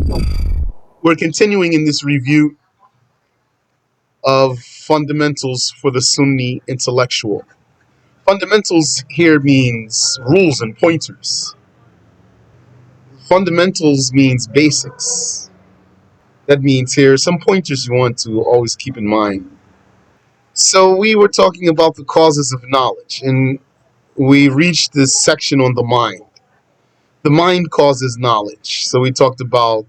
We're continuing in this review of fundamentals for the Sunni intellectual. Fundamentals here means rules and pointers. Fundamentals means basics. That means here some pointers you want to always keep in mind. So we were talking about the causes of knowledge, and we reached this section on the mind. The mind causes knowledge. So we talked about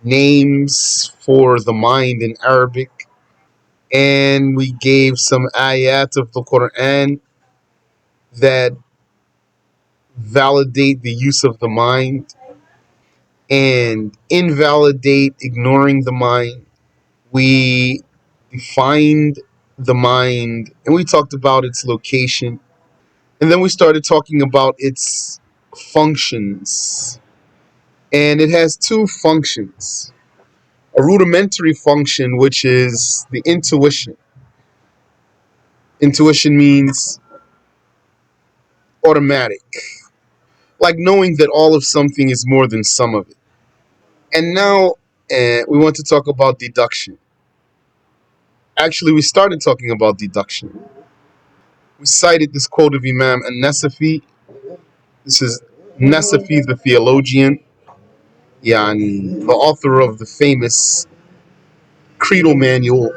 names for the mind in Arabic, and we gave some ayat of the Quran that validate the use of the mind and invalidate ignoring the mind. We defined the mind and we talked about its location. And then we started talking about its functions. And it has two functions: a rudimentary function, which is the intuition. Intuition means automatic, like knowing that all of something is more than some of it. And now we want to talk about deduction. Actually, we started talking about deduction. We cited this quote of Imam an-Nasafi. This is Nasafi, the theologian, yani, the author of the famous creedal manual.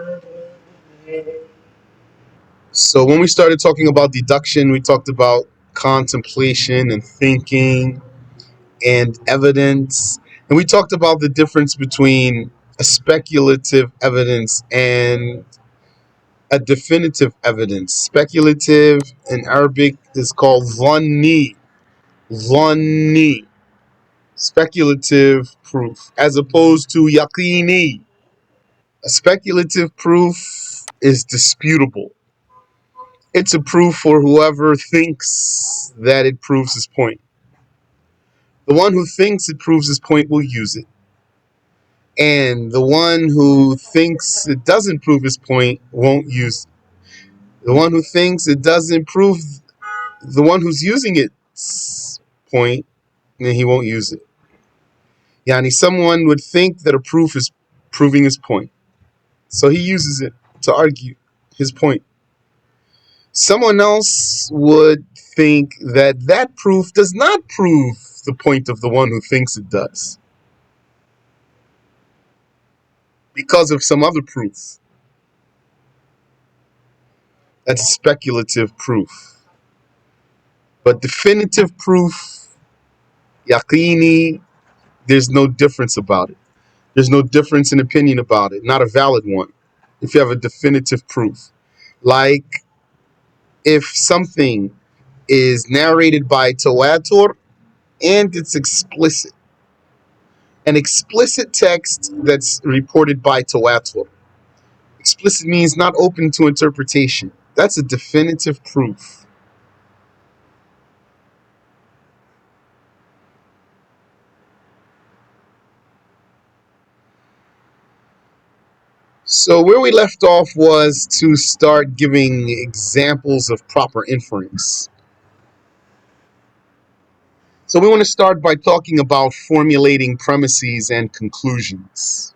So when we started talking about deduction, we talked about contemplation and thinking and evidence. And we talked about the difference between a speculative evidence and a definitive evidence. Speculative in Arabic is called dhanni. Dhanni. Speculative proof, as opposed to yaqini. A speculative proof is disputable. It's a proof for whoever thinks that it proves his point. The one who thinks it proves his point will use it. And the one who thinks it doesn't prove his point won't use it. The one who thinks it doesn't prove the one who's using its point, then he won't use it. Yani someone would think that a proof is proving his point, so he uses it to argue his point. Someone else would think that that proof does not prove the point of the one who thinks it does, because of some other proof. That's speculative proof. But definitive proof, yaqini, there's no difference about it. There's no difference in opinion about it, not a valid one, if you have a definitive proof. Like if something is narrated by tawatur and it's explicit. An explicit text that's reported by tawatur. Explicit means not open to interpretation. That's a definitive proof. So where we left off was to start giving examples of proper inference. So we want to start by talking about formulating premises and conclusions.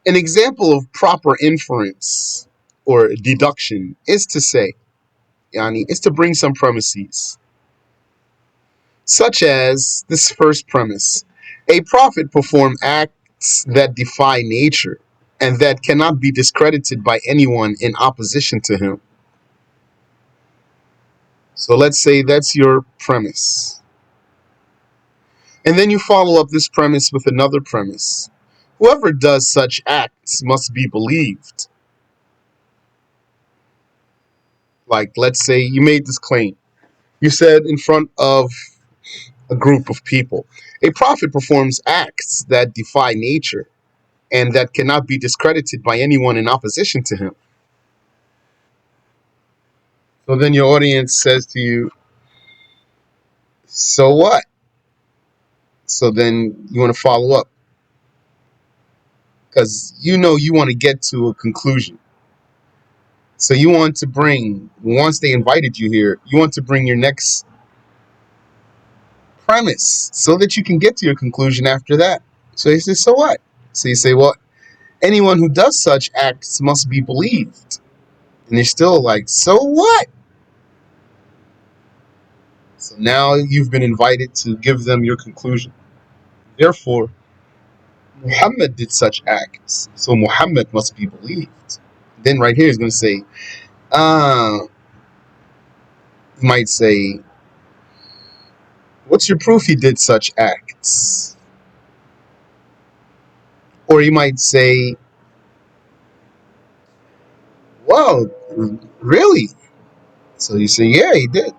An example of proper inference or deduction is to say, yani, is to bring some premises, such as this first premise: a prophet performed acts that defy nature and that cannot be discredited by anyone in opposition to him. So let's say that's your premise. And then you follow up this premise with another premise: whoever does such acts must be believed. Like, let's say you made this claim. You said in front of a group of people, a prophet performs acts that defy nature and that cannot be discredited by anyone in opposition to him. So then your audience says to you, so what? So then you want to follow up because you know you want to get to a conclusion. So you want to bring, once they invited you here, you want to bring your next premise so that you can get to your conclusion after that. So he says, so what? So you say, well, anyone who does such acts must be believed. And they're still like, so what? So now you've been invited to give them your conclusion. Therefore, Muhammad did such acts, so Muhammad must be believed. Then right here he's going to say, you might say, what's your proof he did such acts? Or you might say, well, really? So you say, yeah, he did.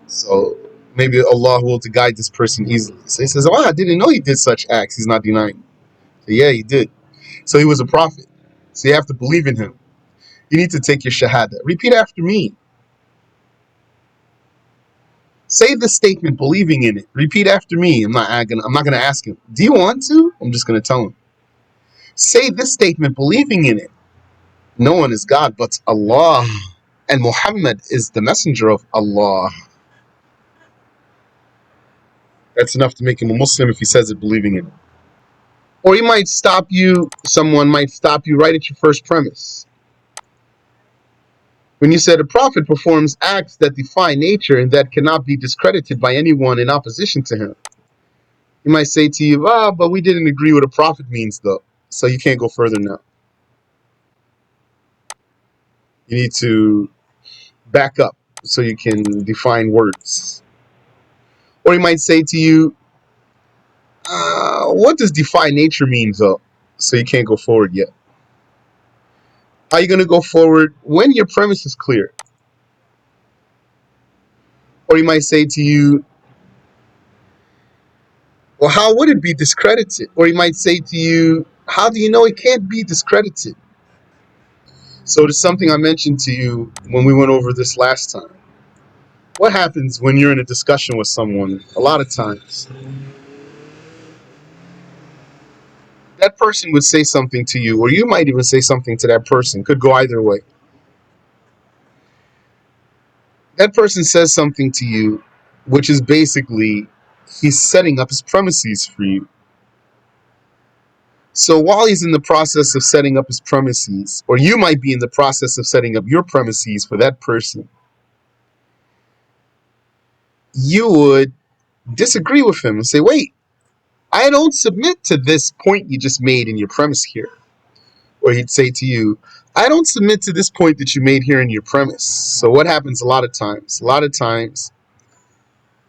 So maybe Allah will to guide this person easily. So he says, oh, I didn't know he did such acts. He's not denying. So yeah, he did. So he was a prophet. So you have to believe in him. You need to take your shahada. Repeat after me. Say the statement believing in it. Repeat after me. I'm not gonna ask him. Do you want to? I'm just gonna tell him. Say this statement believing in it. No one is God but Allah. And Muhammad is the messenger of Allah. That's enough to make him a Muslim if he says it believing in it. Or he might stop you, someone might stop you right at your first premise. When you said a prophet performs acts that defy nature and that cannot be discredited by anyone in opposition to him. He might say to you, but we didn't agree what a prophet means though. So you can't go further now. You need to back up so you can define words. Or he might say to you, what does defy nature mean though? So you can't go forward yet. How are you going to go forward when your premise is clear? Or he might say to you, well, how would it be discredited? Or he might say to you, how do you know it can't be discredited? So there's something I mentioned to you when we went over this last time. What happens when you're in a discussion with someone? A lot of times, that person would say something to you, or you might even say something to that person. Could go either way. That person says something to you, which is basically he's setting up his premises for you. So while he's in the process of setting up his premises, or you might be in the process of setting up your premises for that person, you would disagree with him and say, wait, I don't submit to this point you just made in your premise here. Or he'd say to you, I don't submit to this point that you made here in your premise. So what happens a lot of times? A lot of times,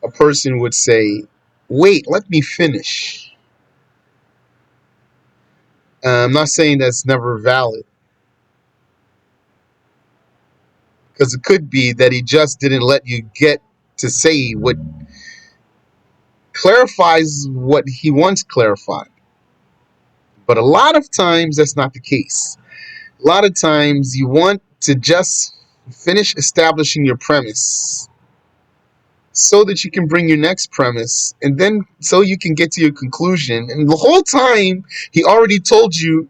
a person would say, wait, let me finish. I'm not saying that's never valid, because it could be that he just didn't let you get to say what clarifies what he wants clarified. But a lot of times, that's not the case. A lot of times, you want to just finish establishing your premise so that you can bring your next premise, and then so you can get to your conclusion. And the whole time, he already told you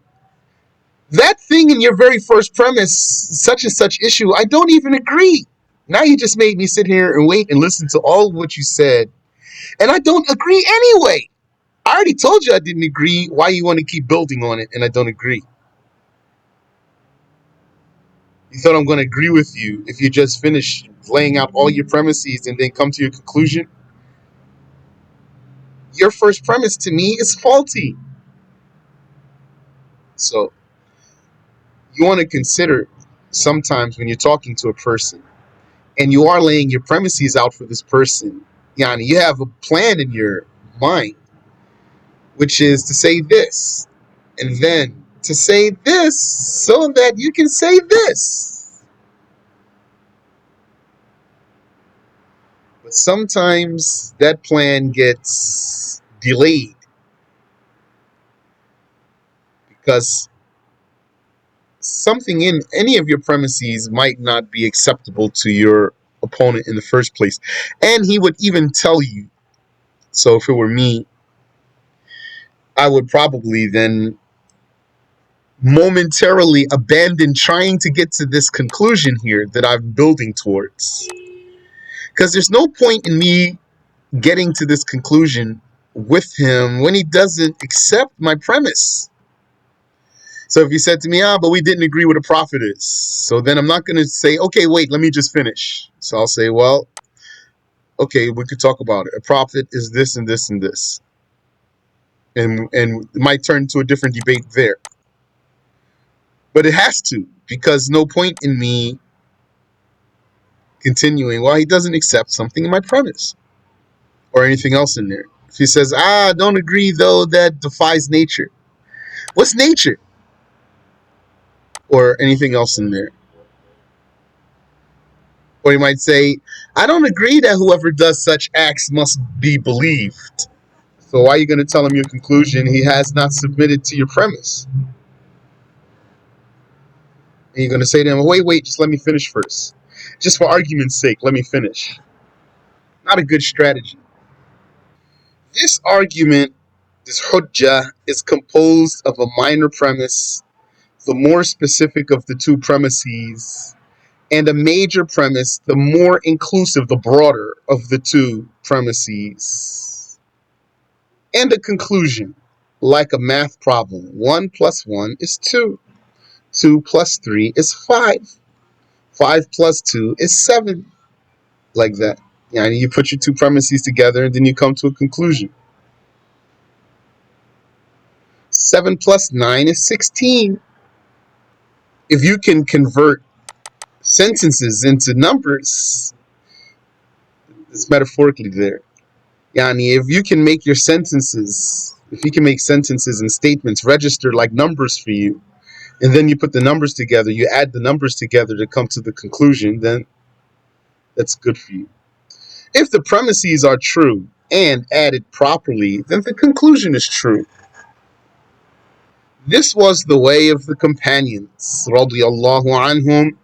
that thing in your very first premise, such and such issue, I don't even agree. Now you just made me sit here and wait and listen to all of what you said, and I don't agree anyway. I already told you I didn't agree. Why you want to keep building on it, and I don't agree? You thought I'm going to agree with you if you just finish laying out all your premises and then come to your conclusion? Your first premise to me is faulty. So you want to consider sometimes when you're talking to a person and you are laying your premises out for this person, yani you have a plan in your mind, which is to say this and then to say this so that you can say this. But sometimes that plan gets delayed because something in any of your premises might not be acceptable to your opponent in the first place. And he would even tell you. So if it were me, I would probably then momentarily abandon trying to get to this conclusion here that I'm building towards. Because there's no point in me getting to this conclusion with him when he doesn't accept my premise. So if he said to me, but we didn't agree what a prophet is. So then I'm not going to say, okay, wait, let me just finish. So I'll say, well, okay, we could talk about it. A prophet is this and this and this. And it might turn into a different debate there. But it has to, because no point in me continuing, well, he doesn't accept something in my premise or anything else in there. If he says, don't agree though, that defies nature. What's nature? Or anything else in there. Or he might say, I don't agree that whoever does such acts must be believed. So why are you going to tell him your conclusion? He has not submitted to your premise. And you're going to say to him, wait, just let me finish first. Just for argument's sake, let me finish. Not a good strategy. This argument, this hujjah, is composed of a minor premise, the more specific of the two premises, and a major premise, the more inclusive, the broader of the two premises. And a conclusion, like a math problem. 1 plus 1 is 2. 2 plus 3 is 5. 5 plus 2 is 7. Like that. Yeah, you put your two premises together and then you come to a conclusion. 7 plus 9 is 16. If you can convert sentences into numbers, it's metaphorically there. Yani, if you can make your sentences, if you can make sentences and statements register like numbers for you, and then you put the numbers together, you add the numbers together to come to the conclusion, then that's good for you. If the premises are true and added properly, then the conclusion is true. This was the way of the companions, radiyallahu anhum,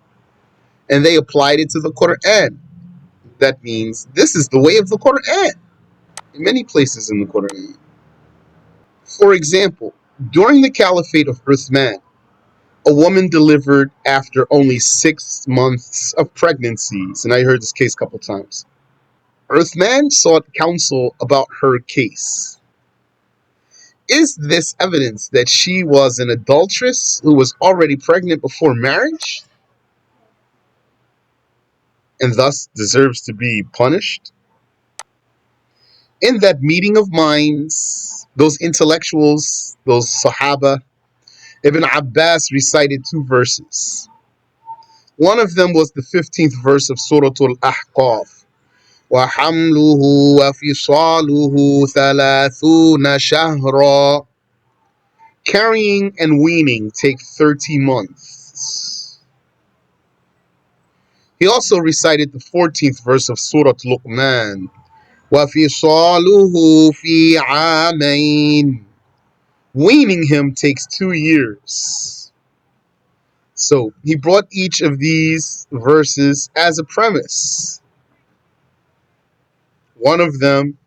and they applied it to the Quran. That means this is the way of the Quran in many places in the Quran. For example, during the Caliphate of Uthman, a woman delivered after only 6 months of pregnancies, and I heard this case a couple times. Uthman sought counsel about her case. Is this evidence that she was an adulteress who was already pregnant before marriage and thus deserves to be punished? In that meeting of minds, those intellectuals, those Sahaba, Ibn Abbas recited 2 verses. One of them was the 15th verse of Surah Al-Ahqaf. وَحَمْلُهُ وَفِصَالُهُ ثَلَاثُونَ شَهْرًا. Carrying and weaning take 30 months. He also recited the 14th verse of Surah Luqman. وَفِصَالُهُ فِي عَامَيْنِ. Weaning him takes 2 years. So he brought each of these verses as a premise. One of them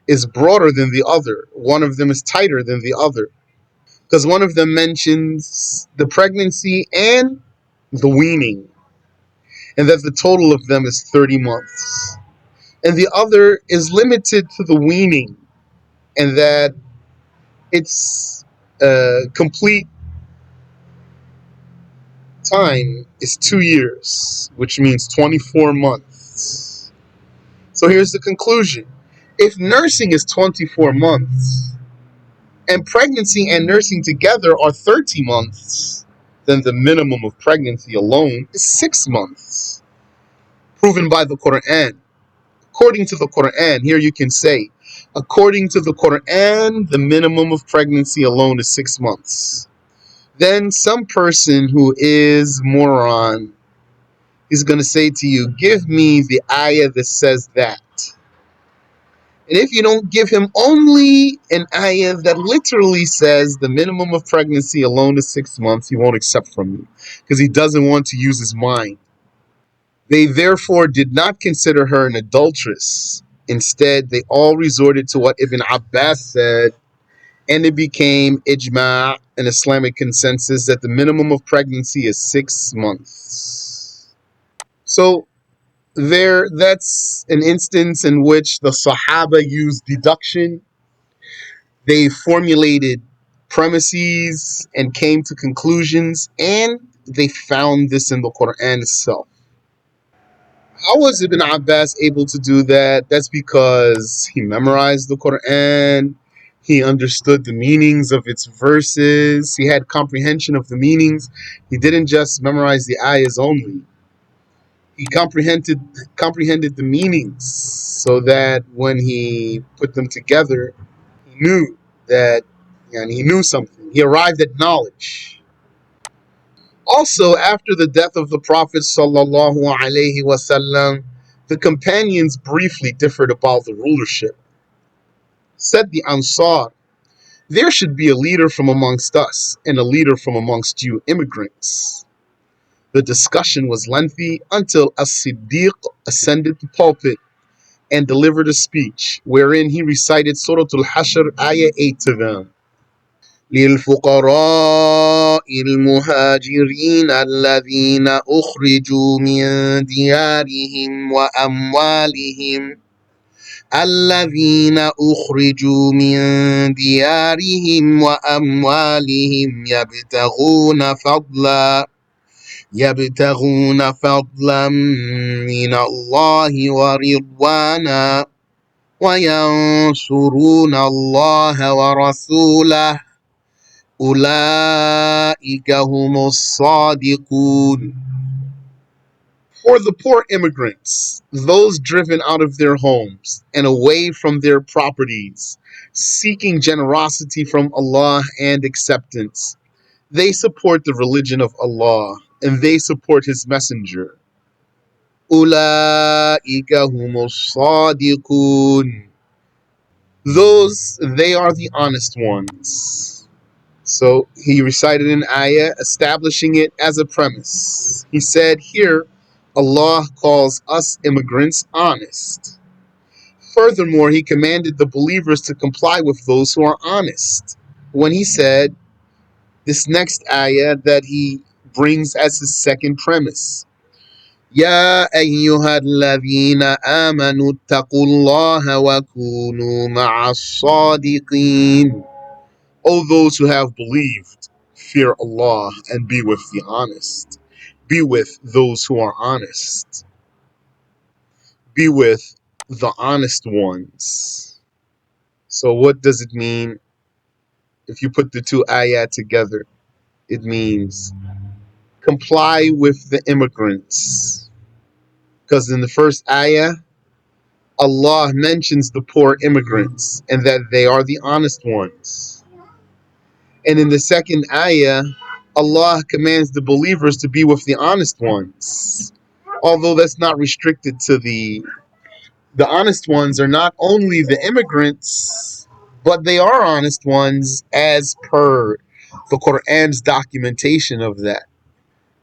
is broader than the other. One of them is tighter than the other. Because one of them mentions the pregnancy and the weaning, and that the total of them is 30 months. And the other is limited to the weaning, and that its complete time is 2 years, which means 24 months. So here's the conclusion. If nursing is 24 months, and pregnancy and nursing together are 30 months, then the minimum of pregnancy alone is 6 months, proven by the Quran. According to the Quran, here you can say, according to the Quran, the minimum of pregnancy alone is 6 months. Then some person who is moron is going to say to you, give me the ayah that says that. And if you don't give him only an ayah that literally says the minimum of pregnancy alone is 6 months, he won't accept from you because he doesn't want to use his mind. They therefore did not consider her an adulteress. Instead, they all resorted to what Ibn Abbas said, and it became ijma', an Islamic consensus, that the minimum of pregnancy is 6 months. So that's an instance in which the Sahaba used deduction. They formulated premises and came to conclusions, and they found this in the Quran itself. How was Ibn Abbas able to do that? That's because he memorized the Quran, he understood the meanings of its verses, he had comprehension of the meanings. He didn't just memorize the ayahs only. He comprehended the meanings, so that when he put them together, he knew that, and he knew something. He arrived at knowledge. Also, after the death of the Prophet sallallahu alaihi wasallam, the companions briefly differed about the rulership. Said the Ansar, there should be a leader from amongst us and a leader from amongst you immigrants. The discussion was lengthy until As-Siddiq ascended the pulpit and delivered a speech wherein he recited Surah Al-Hashr, Ayah 8 to them. للفقراء المهاجرين الذين أخرجوا من ديارهم وأموالهم يبتغون فضلا من الله ورضوانا وينصرون الله ورسوله أولئك هم الصادقون. For the poor immigrants, those driven out of their homes and away from their properties, seeking generosity from Allah and acceptance, they support the religion of Allah and they support His Messenger. أولئك هم الصادقون. Those, they are the honest ones. So he recited an ayah establishing it as a premise. He said here, Allah calls us immigrants honest. Furthermore, he commanded the believers to comply with those who are honest. When he said this next ayah that he brings as his second premise, يا أيها الذين آمنوا اتقوا الله وكونوا مع الصادقين. O those who have believed, fear Allah and be with the honest. Be with those who are honest. Be with the honest ones. So what does it mean if you put the two ayat together? It means comply with the immigrants. Because in the first ayah, Allah mentions the poor immigrants and that they are the honest ones. And in the second ayah, Allah commands the believers to be with the honest ones. Although that's not restricted to the honest ones are not only the immigrants, but they are honest ones as per the Quran's documentation of that.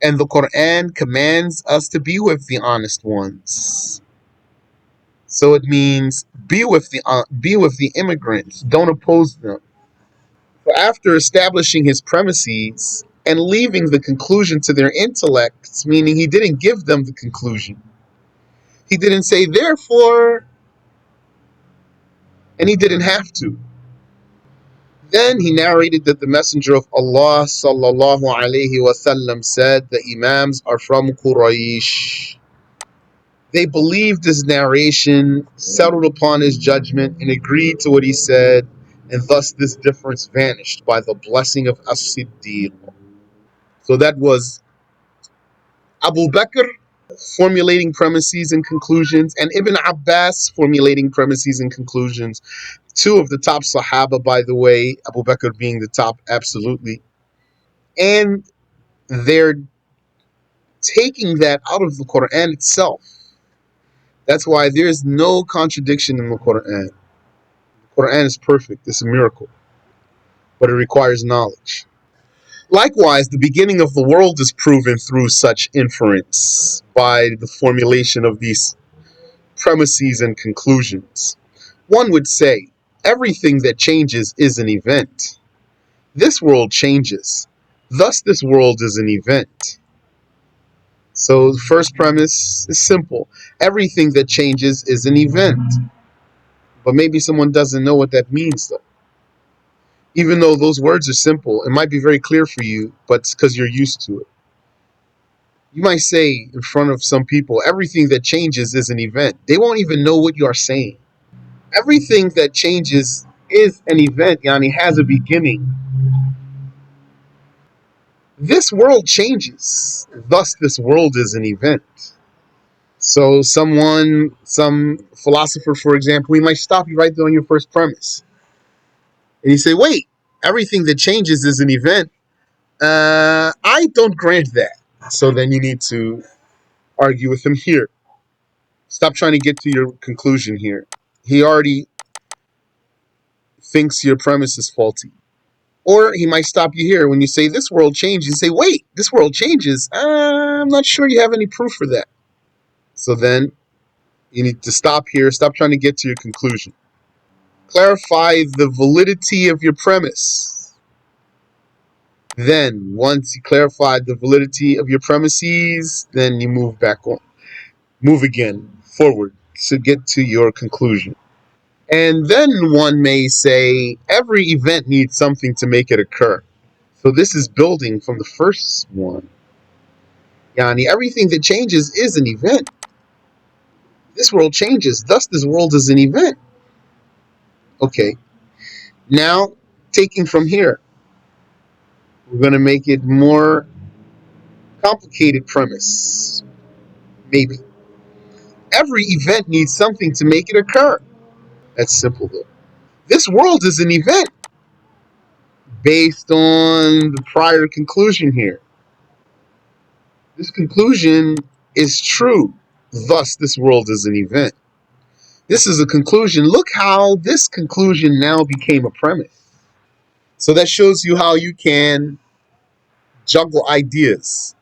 And the Quran commands us to be with the honest ones. So it means be with the immigrants. Don't oppose them. So after establishing his premises and leaving the conclusion to their intellects, meaning he didn't give them the conclusion. He didn't say therefore, and he didn't have to. Then he narrated that the Messenger of Allah sallallahu alaihi wasallam said the Imams are from Quraysh. They believed his narration, settled upon his judgment, and agreed to what he said, and thus this difference vanished by the blessing of As-Siddiq. So that was Abu Bakr formulating premises and conclusions, and Ibn Abbas formulating premises and conclusions. Two of the top Sahaba, by the way, Abu Bakr being the top, absolutely. And they're taking that out of the Quran itself. That's why there's no contradiction in the Quran. The Quran is perfect. It's a miracle. But it requires knowledge. Likewise, the beginning of the world is proven through such inference by the formulation of these premises and conclusions. One would say, Everything that changes is an event. This world changes. Thus, this world is an event. So, the first premise is simple. Everything that changes is an event. But maybe someone doesn't know what that means, though. Even though those words are simple, it might be very clear for you, but it's because you're used to it. You might say in front of some people, everything that changes is an event. They won't even know what you are saying. Everything that changes is an event, yani has a beginning. This world changes. Thus, this world is an event. So, some philosopher, for example, he might stop you right there on your first premise. And you say, wait, everything that changes is an event. I don't grant that. So then you need to argue with him here. Stop trying to get to your conclusion here. He already thinks your premise is faulty. Or he might stop you here when you say this world changes. You say, wait, this world changes. I'm not sure you have any proof for that. So then you need to stop here. Stop trying to get to your conclusion. Clarify the validity of your premise. Then, once you clarify the validity of your premises, then you move back on. Move again forward to get to your conclusion. And then one may say every event needs something to make it occur. So this is building from the first one. Yani, everything that changes is an event. This world changes, thus this world is an event. Okay, now taking from here, we're going to make it more complicated premise. Maybe. Every event needs something to make it occur. That's simple though. This world is an event based on the prior conclusion here. This conclusion is true. Thus, this world is an event. This is a conclusion. Look how this conclusion now became a premise. So that shows you how you can juggle ideas,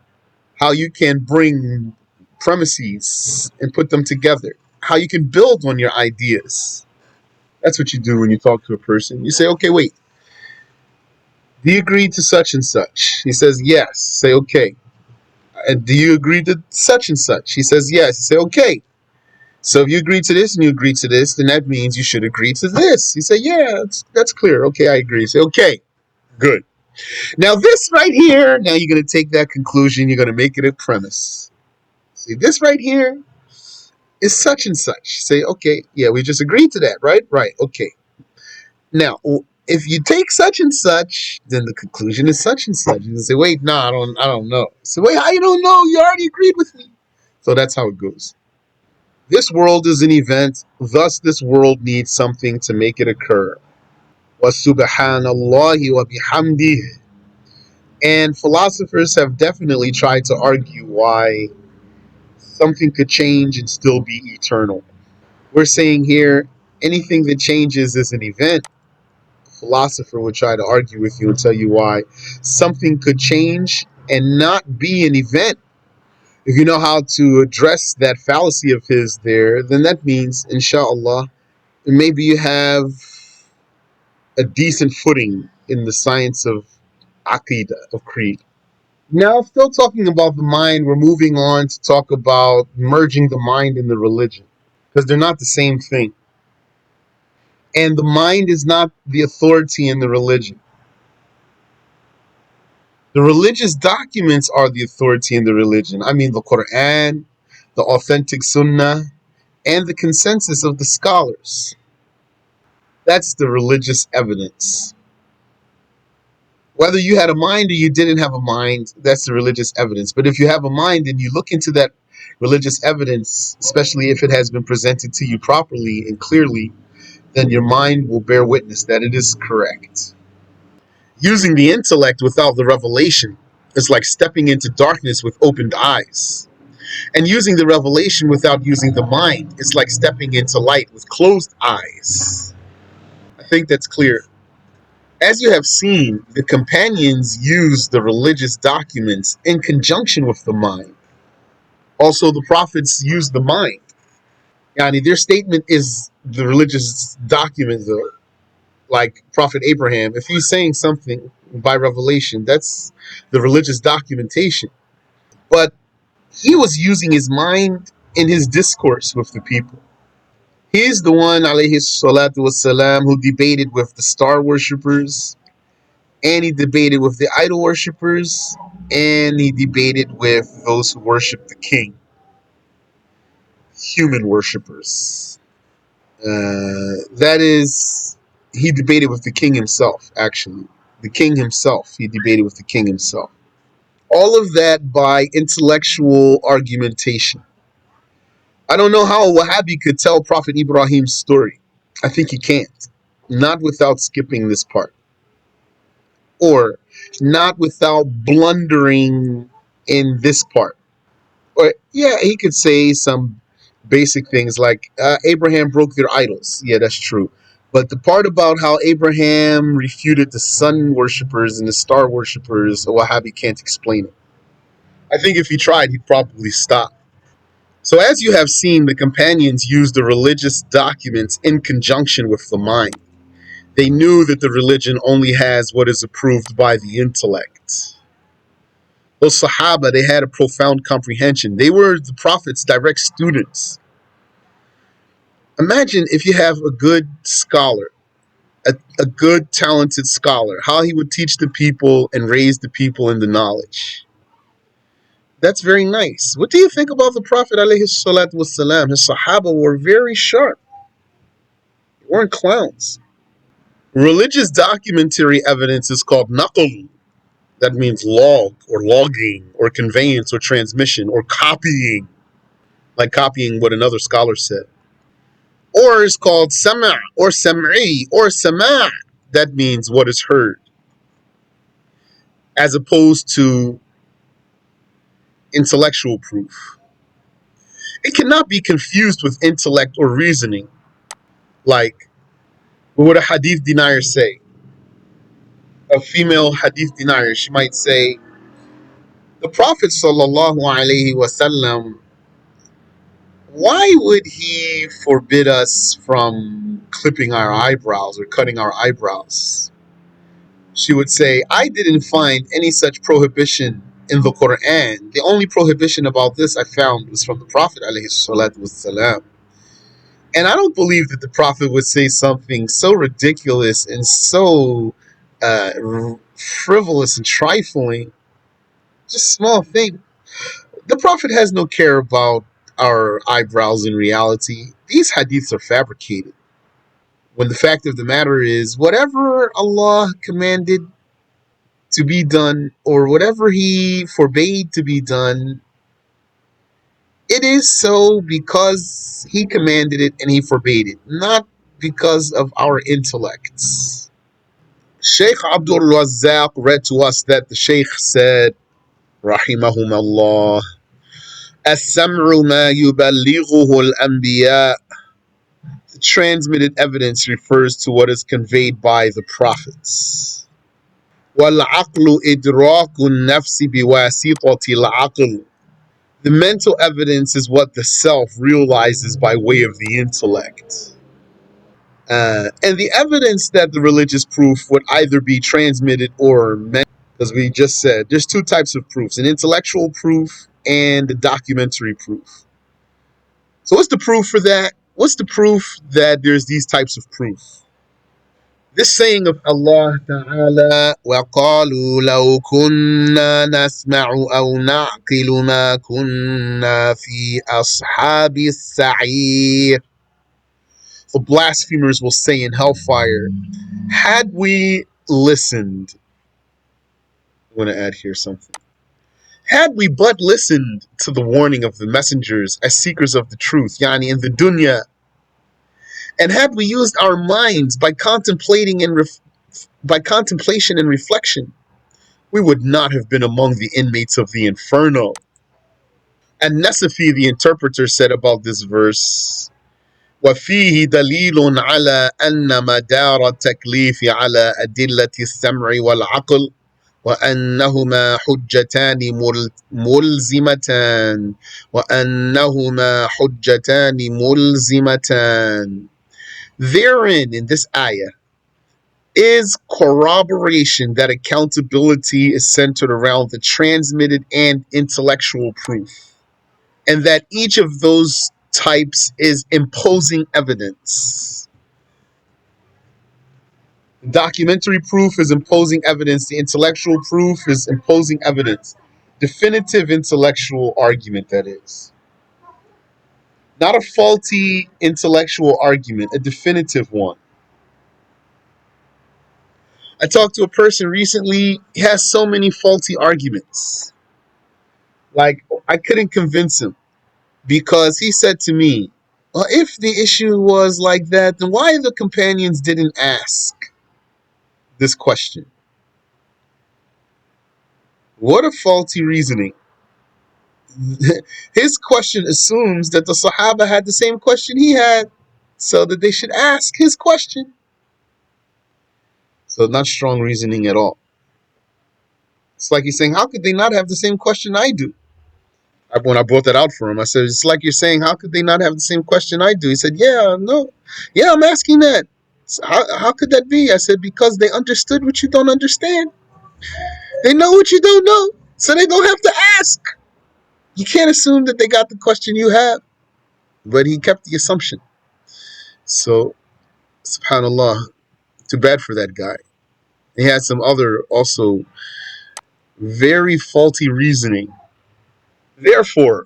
how you can bring premises and put them together, how you can build on your ideas. That's what you do when you talk to a person. You say, okay, wait, do you agree to such and such? He says, yes. Say, okay. And do you agree to such and such? He says, yes. You say, okay. So if you agree to this and you agree to this, then that means you should agree to this. You say, yeah, that's clear. Okay, I agree. Say, okay, good. Now this right here, now you're going to take that conclusion, you're going to make it a premise. See, this right here is such and such. Say, okay, yeah, we just agreed to that, right? Right, okay. Now, if you take such and such, then the conclusion is such and such. You say, wait, no, I don't know. So wait, how you don't know? You already agreed with me. So that's how it goes. This world is an event, thus this world needs something to make it occur. وَسُبْحَانَ wa bihamdih. And philosophers have definitely tried to argue why something could change and still be eternal. We're saying here, anything that changes is an event. A philosopher would try to argue with you and tell you why something could change and not be an event. If you know how to address that fallacy of his there, then that means, inshallah, maybe you have a decent footing in the science of aqidah, of creed. Now, still talking about the mind, we're moving on to talk about merging the mind and the religion, because they're not the same thing. And the mind is not the authority in the religion. The religious documents are the authority in the religion. I mean, the Quran, the authentic Sunnah, and the consensus of the scholars. That's the religious evidence. Whether you had a mind or you didn't have a mind, that's the religious evidence. But if you have a mind and you look into that religious evidence, especially if it has been presented to you properly and clearly, then your mind will bear witness that it is correct. Using the intellect without the revelation is like stepping into darkness with opened eyes. And using the revelation without using the mind is like stepping into light with closed eyes. I think that's clear. As you have seen, the companions used the religious documents in conjunction with the mind. Also, the prophets used the mind. Yani, their statement is the religious document, though. like Prophet Abraham, if he's saying something by revelation, that's the religious documentation. But he was using his mind in his discourse with the people. He's the one, alayhi salatu wasalam, who debated with the star worshippers, and he debated with the idol worshippers, and he debated with those who worship the king, human worshippers. That is, he debated with the king himself, actually. The king himself, he debated with the king himself. All of that by intellectual argumentation. I don't know how a Wahhabi could tell Prophet Ibrahim's story. I think he can't. Not without skipping this part. Or not without blundering in this part. Or, yeah, he could say some basic things like Abraham broke their idols. Yeah, that's true. But the part about how Abraham refuted the sun worshippers and the star worshippers, a Wahhabi can't explain it. I think if he tried, he'd probably stop. So, as you have seen, the companions used the religious documents in conjunction with the mind. They knew that the religion only has what is approved by the intellect. Those Sahaba, they had a profound comprehension. They were the Prophet's direct students. Imagine if you have a good scholar, a good, talented scholar, how he would teach the people and raise the people in the knowledge. That's very nice. What do you think about the Prophet alayhi salatu wasalam? His Sahaba were very sharp. They weren't clowns. Religious documentary evidence is called naql. That means log or logging or conveyance or transmission or copying, like copying what another scholar said. Or is called sama' or sam'i or sama'. That means what is heard, as opposed to intellectual proof. It cannot be confused with intellect or reasoning. Like, what would a hadith denier say? A female hadith denier, she might say, the Prophet sallallahu alaihi wasallam, why would he forbid us from clipping our eyebrows or cutting our eyebrows? She would say, I didn't find any such prohibition in the Quran. The only prohibition about this I found was from the Prophet alayhi salatu wasalam. And I don't believe that the Prophet would say something so ridiculous and so uh, frivolous and trifling. Just a small thing. The Prophet has no care about our eyebrows in reality. These hadiths are fabricated. When the fact of the matter is, whatever Allah commanded to be done or whatever He forbade to be done, it is so because He commanded it and He forbade it, not because of our intellects. Sheikh Abdul Razzaq read to us that the Sheikh said, Rahimahumullah, السمع ما يبلغه الأنبياء. The transmitted evidence refers to what is conveyed by the prophets. والعقل إدراك النفس بواسطة العقل. The mental evidence is what the self realizes by way of the intellect. And the evidence that the religious proof would either be transmitted or mental, because we just said there's two types of proofs, an intellectual proof and the documentary proof. So what's the proof for that? What's the proof that there's these types of proof? This saying of Allah Ta'ala, وَقَالُوا لَوْ كُنَّا نَسْمَعُ أَوْ نَعْقِلُ مَا كُنَّا فِي أَصْحَابِ السَّعِيرِ. The blasphemers will say in hellfire, had we listened, I want to add here something. Had we but listened to the warning of the messengers as seekers of the truth, yani in the dunya, and had we used our minds by contemplating and by contemplation and reflection, we would not have been among the inmates of the inferno. And Nasafi, the interpreter, said about this verse, وفيه دليل على أن مدار التكليف على أدلة السمع والعقل وأنهما حجتان ملزمتان وأنهما حجتان ملزمتان. Therein, in this ayah, is corroboration that accountability is centered around the transmitted and intellectual proof, and that each of those types is imposing evidence. Documentary proof is imposing evidence, the intellectual proof is imposing evidence. Definitive intellectual argument, that is. Not a faulty intellectual argument, a definitive one. I talked to a person recently, he has so many faulty arguments. Like, I couldn't convince him because he said to me, well, if the issue was like that, then why the companions didn't ask this question? What a faulty reasoning. His question assumes that the Sahaba had the same question he had, so that they should ask his question. So, not strong reasoning at all. It's like he's saying, how could they not have the same question I do? When I brought that out for him, I said, it's like you're saying, how could they not have the same question I do? He said, yeah, no. Yeah, I'm asking that. So how could that be? I said, because they understood what you don't understand. They know what you don't know, so they don't have to ask. You can't assume that they got the question you have. But he kept the assumption. So, subhanAllah, too bad for that guy. He had some other also very faulty reasoning. Therefore,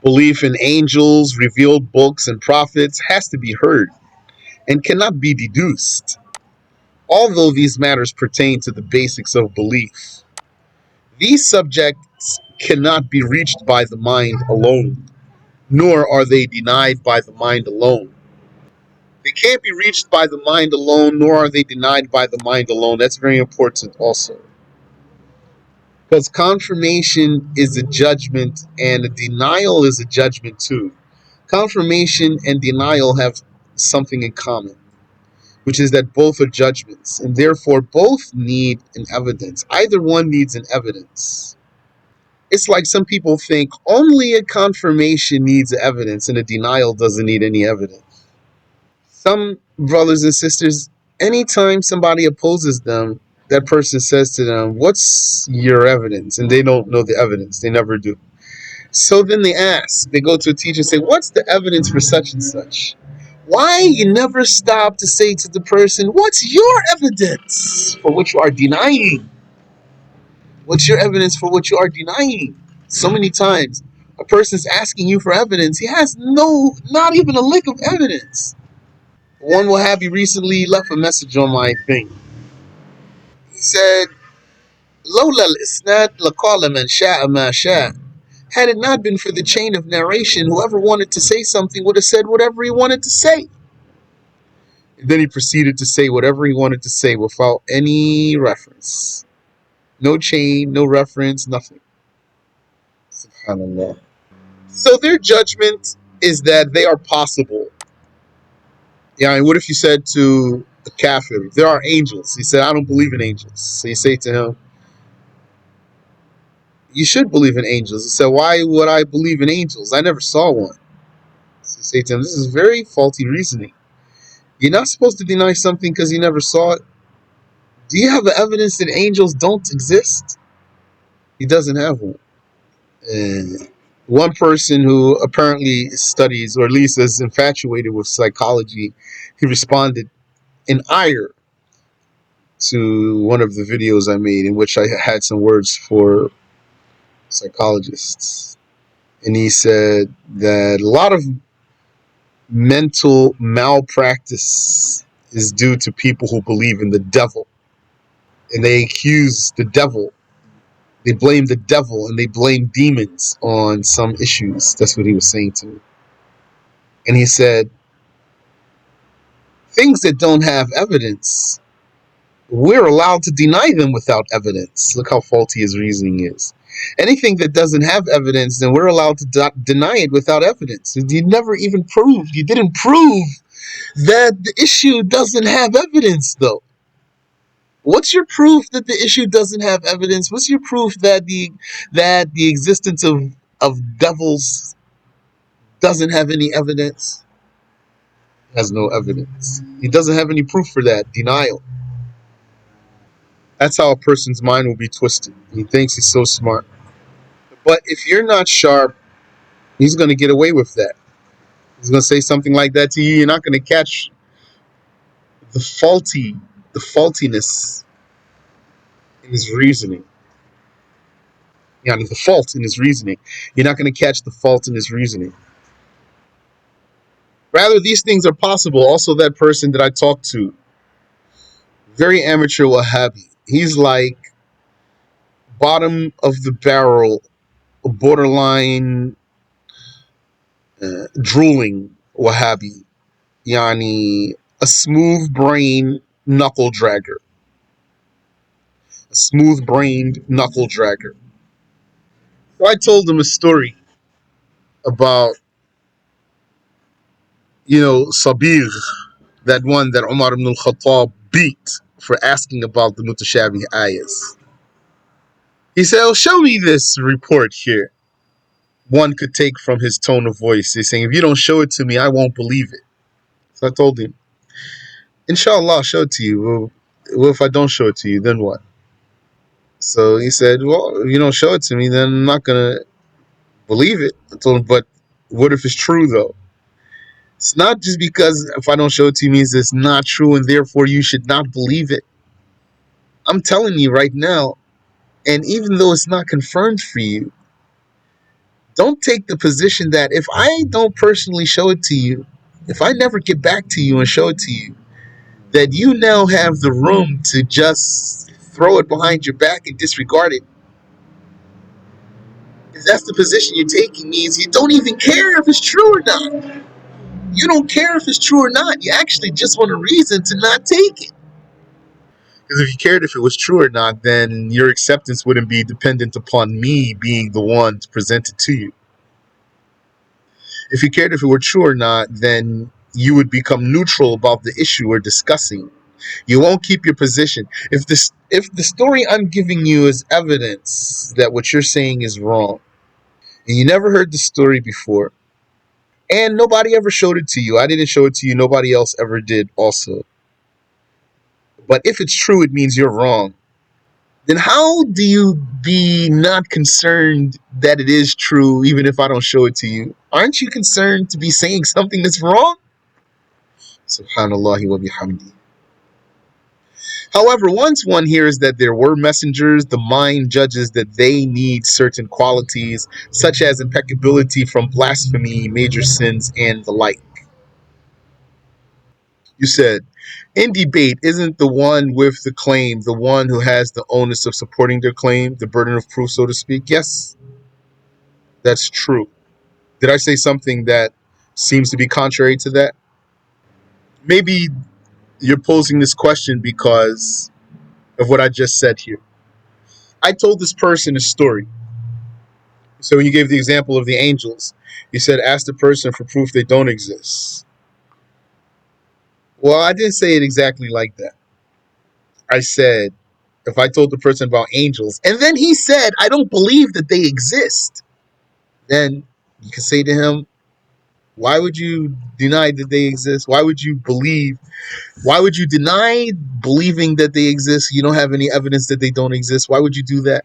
belief in angels, revealed books, and prophets has to be heard and cannot be deduced. Although these matters pertain to the basics of belief, these subjects cannot be reached by the mind alone, nor are they denied by the mind alone. They can't be reached by the mind alone, nor are they denied by the mind alone. That's very important also. Because confirmation is a judgment and a denial is a judgment too. Confirmation and denial have something in common, which is that both are judgments, and therefore both need an evidence. Either one needs an evidence. It's like some people think only a confirmation needs evidence and a denial doesn't need any evidence. Some brothers and sisters, anytime somebody opposes them, that person says to them, what's your evidence? And they don't know the evidence. They never do. So then they ask, they go to a teacher and say, what's the evidence for such and such? Why you never stop to say to the person, what's your evidence for what you are denying? What's your evidence for what you are denying? So many times, a person's asking you for evidence. He has not even a lick of evidence. One Wahhabi recently left a message on my thing. He said, Lola al-isnad laqala man sha'a ma sha'a. Had it not been for the chain of narration, whoever wanted to say something would have said whatever he wanted to say. And then he proceeded to say whatever he wanted to say without any reference. No chain, no reference, nothing. SubhanAllah. So their judgment is that they are possible. Yeah, and what if you said to a kafir, there are angels? He said, I don't believe in angels. So you say to him, you should believe in angels. He said, why would I believe in angels? I never saw one. So you say to him, this is very faulty reasoning. You're not supposed to deny something because you never saw it. Do you have evidence that angels don't exist? He doesn't have one. One person who apparently studies, or at least is infatuated with psychology, he responded in ire to one of the videos I made in which I had some words for psychologists. And he said that a lot of mental malpractice is due to people who believe in the devil. And they accuse the devil. They blame the devil and they blame demons on some issues. That's what he was saying to me. And he said, things that don't have evidence, we're allowed to deny them without evidence. Look how faulty his reasoning is. Anything that doesn't have evidence, then we're allowed to deny it without evidence. You never even proved, you didn't prove that the issue doesn't have evidence, though. What's your proof that the issue doesn't have evidence? What's your proof that the existence of devils doesn't have any evidence? Has no evidence. He doesn't have any proof for that. Denial. That's how a person's mind will be twisted. He thinks he's so smart. But if you're not sharp, he's going to get away with that. He's going to say something like that to you. You're not going to catch the faultiness in his reasoning. Yeah, the fault in his reasoning. You're not going to catch the fault in his reasoning. Rather, these things are possible. Also, that person that I talked to, very amateur Wahhabi. He's like bottom of the barrel, borderline drooling Wahhabi. Yani, a smooth brain knuckle dragger. A smooth brained knuckle dragger. So I told him a story about, Sabir, that one that Umar ibn al-Khattab beat for asking about the mutashabih ayahs. He said, "Oh, show me this report here." One could take from his tone of voice. He's saying, if you don't show it to me, I won't believe it. So I told him, Inshallah, I'll show it to you. Well, if I don't show it to you, then what? So he said, well, if you don't show it to me, then I'm not going to believe it. I told him, but what if it's true, though? It's not just because if I don't show it to you means it's not true and therefore you should not believe it. I'm telling you right now, and even though it's not confirmed for you, don't take the position that if I don't personally show it to you, if I never get back to you and show it to you, that you now have the room to just throw it behind your back and disregard it. If that's the position you're taking, means you don't even care if it's true or not. You don't care if it's true or not. You actually just want a reason to not take it. Because if you cared if it was true or not, then your acceptance wouldn't be dependent upon me being the one to present it to you. If you cared if it were true or not, then you would become neutral about the issue we're discussing. You won't keep your position. If the story I'm giving you is evidence that what you're saying is wrong, and you never heard the story before, and nobody ever showed it to you, I didn't show it to you, nobody else ever did also. But if it's true, it means you're wrong. Then how do you be not concerned that it is true even if I don't show it to you? Aren't you concerned to be saying something that's wrong? Subhanallah wa bihamdi. However, once one hears that there were messengers, the mind judges that they need certain qualities, such as impeccability from blasphemy, major sins, and the like. You said, in debate, isn't the one with the claim the one who has the onus of supporting their claim, the burden of proof, so to speak? Yes, that's true. Did I say something that seems to be contrary to that? Maybe you're posing this question because of what I just said here. I told this person a story. So when you gave the example of the angels, you said, ask the person for proof they don't exist. Well, I didn't say it exactly like that. I said, if I told the person about angels, and then he said, I don't believe that they exist, then you can say to him, why would you deny that they exist? Why would you deny believing that they exist? You don't have any evidence that they don't exist. Why would you do that?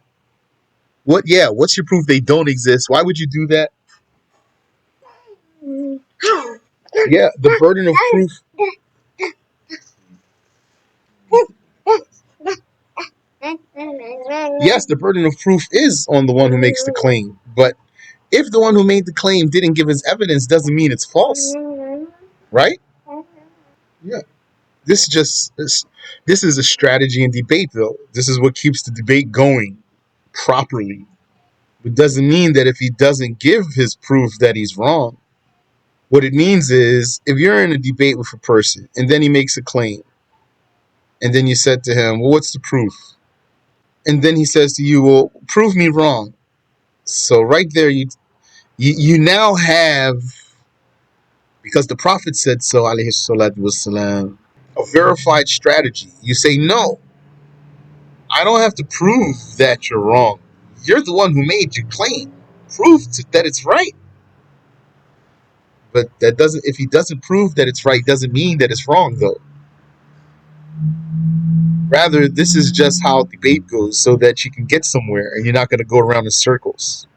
What's your proof they don't exist? Why would you do that? Yeah, the burden of proof. Yes, the burden of proof is on the one who makes the claim. But if the one who made the claim didn't give his evidence, doesn't mean it's false. Right? Yeah. This is a strategy in debate, though. This is what keeps the debate going properly. It doesn't mean that if he doesn't give his proof that he's wrong. What it means is if you're in a debate with a person and then he makes a claim, and then you said to him, well, what's the proof? And then he says to you, well, prove me wrong. So right there, you now have, because the Prophet said so, alayhi salatu wasalam, a verified strategy. You say, no, I don't have to prove that you're wrong. You're the one who made your claim. Prove that it's right. But if he doesn't prove that it's right, doesn't mean that it's wrong, though. Rather, this is just how debate goes so that you can get somewhere and you're not going to go around in circles.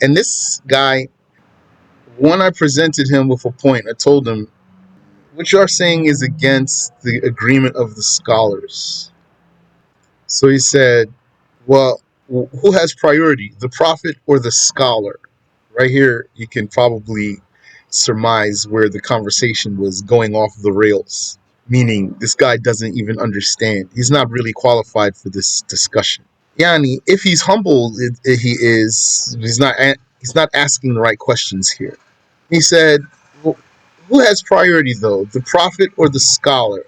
And this guy, when I presented him with a point, I told him, what you are saying is against the agreement of the scholars. So he said, well, who has priority, the prophet or the scholar? Right here, you can probably surmise where the conversation was going off the rails, meaning this guy doesn't even understand. He's not really qualified for this discussion. Yani, if he's humble, he is. He's not asking the right questions here. He said, well, who has priority though, the prophet or the scholar?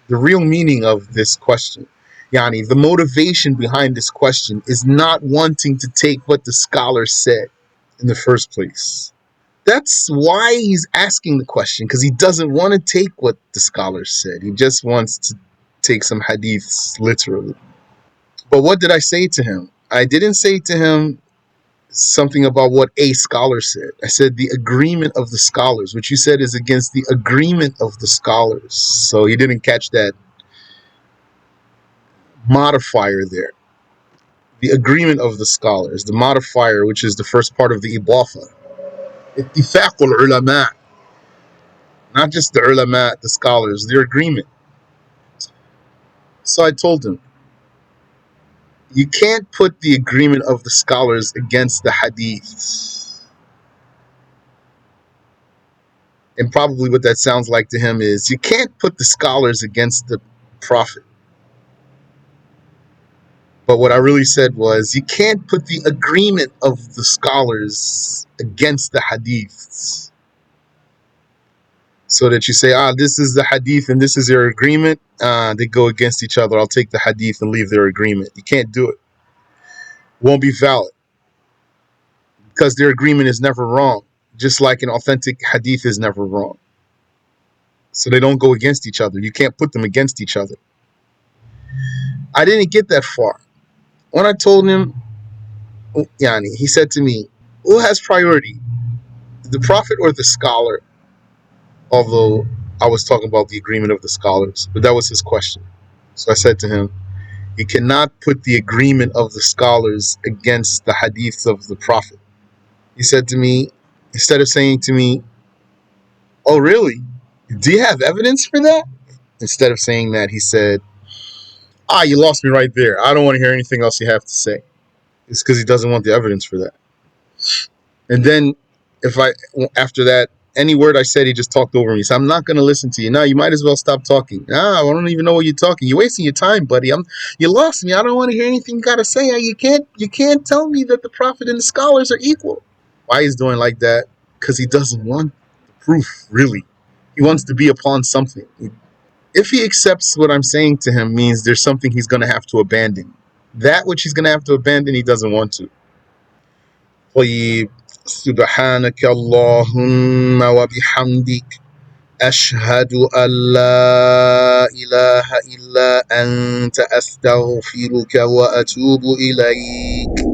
The real meaning of this question, Yani, the motivation behind this question is not wanting to take what the scholar said in the first place. That's why he's asking the question, because he doesn't want to take what the scholar said. He just wants to take some hadiths literally. But what did I say to him? I didn't say to him something about what a scholar said. I said the agreement of the scholars, which you said is against the agreement of the scholars. So he didn't catch that modifier there. The agreement of the scholars, the modifier, which is the first part of the ibafa. اتفاق العلماء, not just the ulama, the scholars, their agreement. So I told him, you can't put the agreement of the scholars against the hadith. And probably what that sounds like to him is, you can't put the scholars against the prophet. But what I really said was, you can't put the agreement of the scholars against the hadiths. So that you say, this is the hadith and this is their agreement. They go against each other. I'll take the hadith and leave their agreement. You can't do it. Won't be valid. Because their agreement is never wrong. Just like an authentic hadith is never wrong. So they don't go against each other. You can't put them against each other. I didn't get that far. When I told him, Yani, he said to me, who has priority, the prophet or the scholar? Although I was talking about the agreement of the scholars, but that was his question. So I said to him, you cannot put the agreement of the scholars against the hadiths of the prophet. He said to me, instead of saying to me, oh really? Do you have evidence for that? Instead of saying that, he said, you lost me right there. I don't want to hear anything else you have to say. It's because he doesn't want the evidence for that. And then after that, any word I said, he just talked over me. So I'm not going to listen to you. Now you might as well stop talking. I don't even know what you're talking. You're wasting your time, buddy. You lost me. I don't want to hear anything you got to say. You can't tell me that the prophet and the scholars are equal. Why he's doing like that? Because he doesn't want the proof, really. He wants to be upon something. If he accepts what I'm saying to him, means there's something he's going to have to abandon. That which he's going to have to abandon, he doesn't want to. طيب سبحانك اللهم وبحمدك أشهد أن لا إله إلا أنت أستغفرك وأتوب إليك.